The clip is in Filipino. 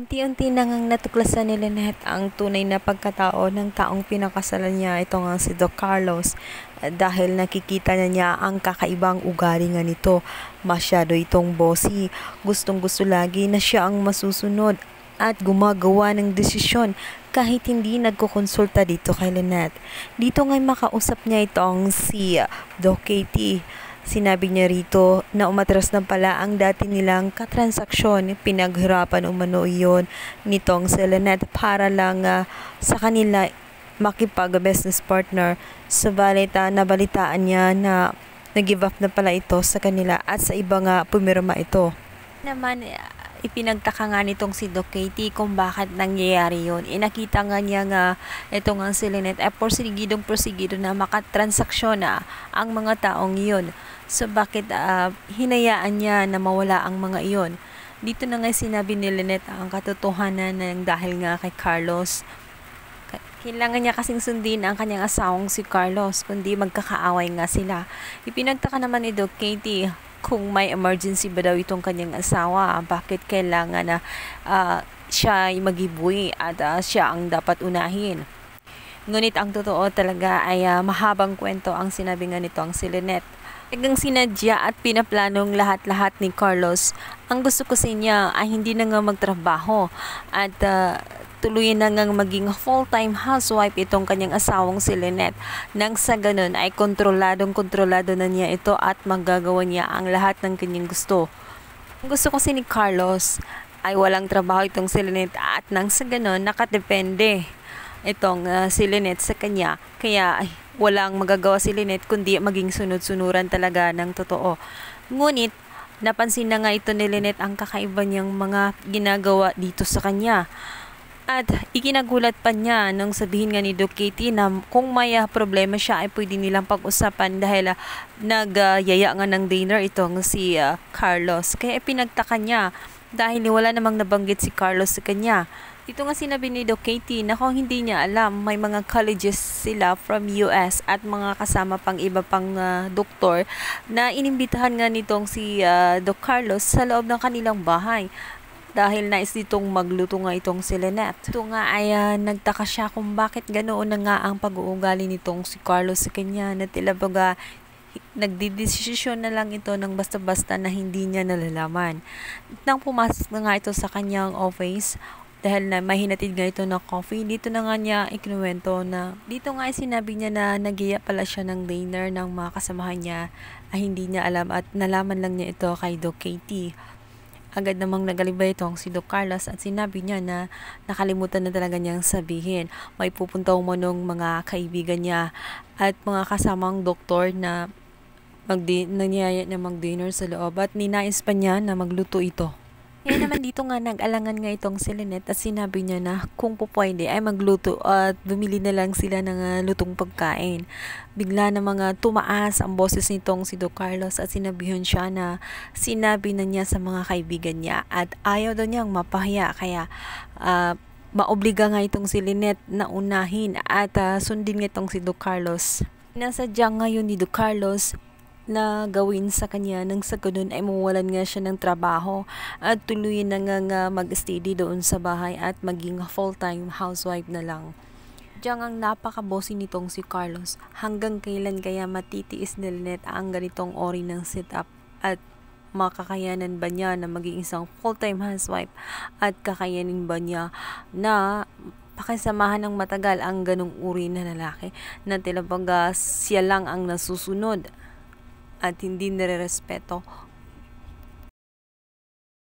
Unti-unti na ngang natuklasan ni Lynette ang tunay na pagkatao ng taong pinakasalan niya, ito nga si Doc Carlos, dahil nakikita na niya ang kakaibang ugali nga nito. Masyado itong bossy, gustong-gusto lagi na siya ang masusunod at gumagawa ng desisyon kahit hindi nagkukonsulta dito kay Lynette. Dito ngay makausap niya itong si Doc Katie. Sinabi niya rito na umatras na pala ang dati nilang katransaksyon. Pinaghirapan umano iyon nitong si Lynette para lang sa kanila makipag-business partner. Subalit nabalitaan niya na nag-give up na pala ito sa kanila at sa iba nga pumirma ito. Naman ipinagtaka nga nitong si Doc Katie kung bakit nangyayari yun. Nakita nga niya nga ito nga si Lynette porsigidong na makatransaksyon na ang mga taong iyon. So bakit hinayaan niya na mawala ang mga iyon? Dito na nga sinabi ni Lynette ang katotohanan ng dahil nga kay Carlos. Kailangan niya kasing sundin ang kanyang asawang si Carlos, kundi magkakaaway nga sila. Ipinagtaka naman ni Doc Katie kung may emergency ba daw itong kanyang asawa, bakit kailangan na siya ay magibui at siya ang dapat unahin. Ngunit ang totoo talaga ay mahabang kwento ang sinabi nga nito ang si Lynette. Hanggang sinadya at pinaplanong lahat-lahat ni Carlos. Ang gusto kasi niya ay hindi na nga magtrabaho at tuluyan na ngang maging full-time housewife itong kanyang asawang si Lynette. Nang sa ganun ay kontrolado na niya ito at magagawa niya ang lahat ng kanyang gusto. Ang gusto kasi ni Carlos ay walang trabaho itong si Lynette at nang sa ganun nakadepende itong si Lynette sa kanya. Kaya walang magagawa si Lynette kundi maging sunod-sunuran talaga ng totoo. Ngunit napansin na nga ito ni Lynette ang kakaiba niyang mga ginagawa dito sa kanya. At ikinagulat pa niya nang sabihin nga ni Doc Katie na kung may problema siya ay pwede nilang pag-usapan dahil nagyaya nga ng dinner itong si Carlos. Kaya pinagtaka niya dahil wala namang nabanggit si Carlos sa kanya. Dito nga sinabi ni Doc Katie na kung hindi niya alam, may mga colleges sila from US at mga kasama pang iba pang doktor na inimbitahan nga nitong si Doc Carlos sa loob ng kanilang bahay. Dahil nais ditong magluto nga itong si Lynette. Ito nga ay nagtaka siya kung bakit ganoon na nga ang pag-uugali nitong si Carlos sa kanya na tila baga nagdidesisyon na lang ito ng basta-basta na hindi niya nalalaman. Nang pumasok na nga ito sa kanyang office, dahil na may hinatid nga ito ng coffee, dito na nga niya ikinuwento na dito nga ay sinabi niya na nagiya pala siya ng dinner ng mga kasamahan niya ay hindi niya alam at nalaman lang niya ito kay Doc Katie. Agad namang nagalibay itong si Doc Carlos at sinabi niya na nakalimutan na talaga niyang sabihin. May pupunta umanong mga kaibigan niya at mga kasamang doktor na nangyayat na mag-dinner sa loob at ninais pa niya na magluto ito. Kaya naman dito nga nag-alangan nga itong si Lynette at sinabi niya na kung po pwede ay magluto at bumili na lang sila ng lutong pagkain. Bigla na mga tumaas ang boses nitong si Doc Carlos at sinabihan siya na sinabi na niya sa mga kaibigan niya at ayaw daw niyang mapahiya kaya maobliga nga itong si Lynette na unahin at sundin nga itong si Doc Carlos. Nasadya ngayon ni Doc Carlos na gawin sa kanya nang sa ganun ay mawalan nga siya ng trabaho at tuluyan na nga mag-steady doon sa bahay at maging full-time housewife na lang. Diyan ang napaka-bossy nitong si Carlos. Hanggang kailan kaya matitiis ni Lynette ang ganitong ori ng setup at makakayanan ba niya na maging isang full-time housewife at kakayanin ba niya na pakisamahan ng matagal ang ganong uri na lalaki na tila baga siya lang ang nasusunod at hindi nire-respeto